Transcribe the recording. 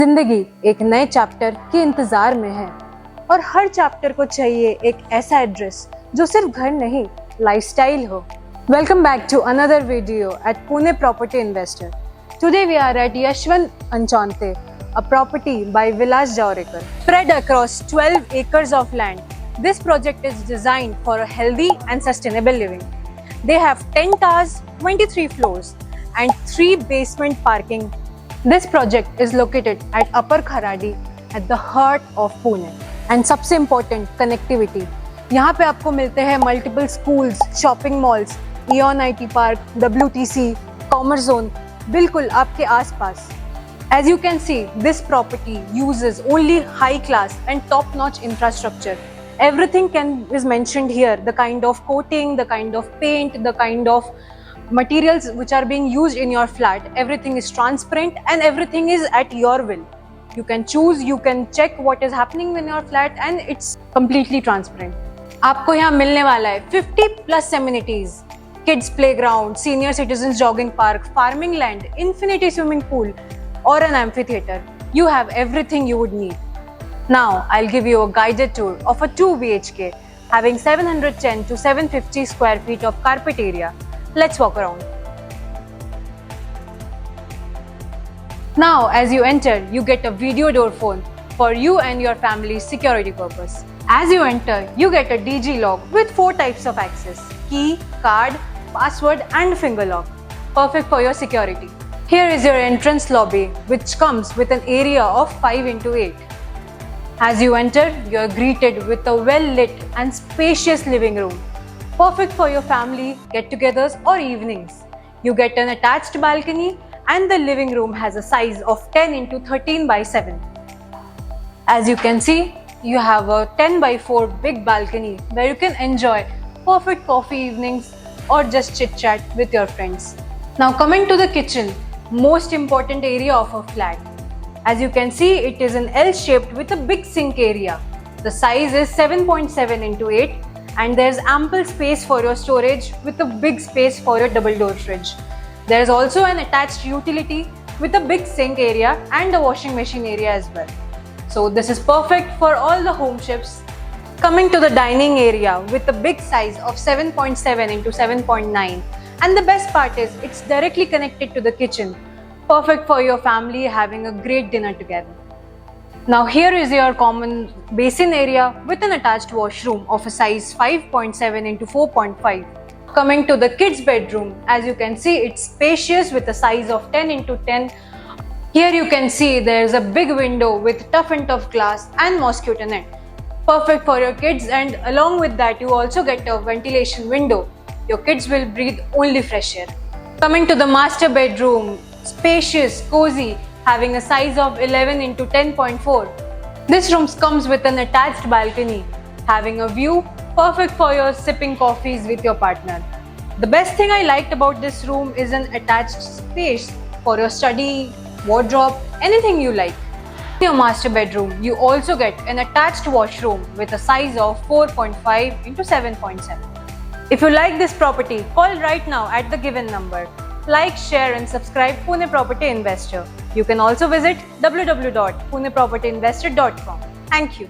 जिंदगी एक नए चैप्टर के इंतजार में है और हर चैप्टर को चाहिए एक ऐसा एड्रेस जो सिर्फ घर नहीं लाइफस्टाइल हो। Welcome back to another video at Pune Property Investor. Today we are at Yashwant Anchante, a property by Vilas Jaurekar. Spread across 12 acres of land, this project is designed for a healthy and sustainable living. They have 10 towers, 23 floors and 3 basement parking. This project is located at Upper Kharadi at the heart of Pune. And सबसे important connectivity. यहाँ पे आपको मिलते हैं multiple schools, shopping malls, Eon IT Park, WTC, Commerce Zone, बिल्कुल आपके आसपास. As you can see, this property uses only high-class and top-notch infrastructure. Everything is mentioned here. The kind of coating, the kind of paint, the kind of materials which are being used in your flat. Everything is transparent and everything is at your will. You can choose, you can check what is happening in your flat and it's completely transparent. आपको यहाँ मिलने वाला है 50+ amenities. Kids playground, senior citizens jogging park, farming land, infinity swimming pool or an amphitheater. You have everything you would need. Now I'll give you a guided tour of a 2 BHK having 710 to 750 square feet of carpet area. Let's walk around. Now as you enter, you get a video door phone for you and your family's security purpose. As you enter, you get a DG lock with 4 types of access: key, card, password and finger lock. Perfect for your security. Here is your entrance lobby which comes with an area of 5x8. As you enter, you are greeted with a well-lit and spacious living room. Perfect for your family get-togethers or evenings. You get an attached balcony and the living room has a size of 10x13x7. As you can see, you have a 10x4 big balcony where you can enjoy perfect coffee evenings or just chit-chat with your friends. Now coming to the kitchen, most important area of a flat. As you can see, it is an L-shaped with a big sink area. The size is 7.7x8 and there is ample space for your storage with a big space for your double door fridge. There is also an attached utility with a big sink area and a washing machine area as well. So this is perfect for all the home ships. Coming to the dining area with a big size of 7.7x7.9, and the best part is it's directly connected to the kitchen. Perfect for your family having a great dinner together. Now here is your common basin area with an attached washroom of a size 5.7x4.5. Coming to the kids bedroom, as you can see, it's spacious with a size of 10x10. Here you can see there is a big window with tough and tough glass and mosquito net. Perfect for your kids, and along with that you also get a ventilation window. Your kids will breathe only fresh air. Coming to the master bedroom, spacious, cozy, having a size of 11x10.4. This room comes with an attached balcony, having a view perfect for your sipping coffees with your partner. The best thing I liked about this room is an attached space for your study, wardrobe, anything you like. In your master bedroom, you also get an attached washroom with a size of 4.5x7.7. If you like this property, call right now at the given number. Like, share and subscribe Pune Property Investor. You can also visit www.punepropertyinvestor.com. Thank you.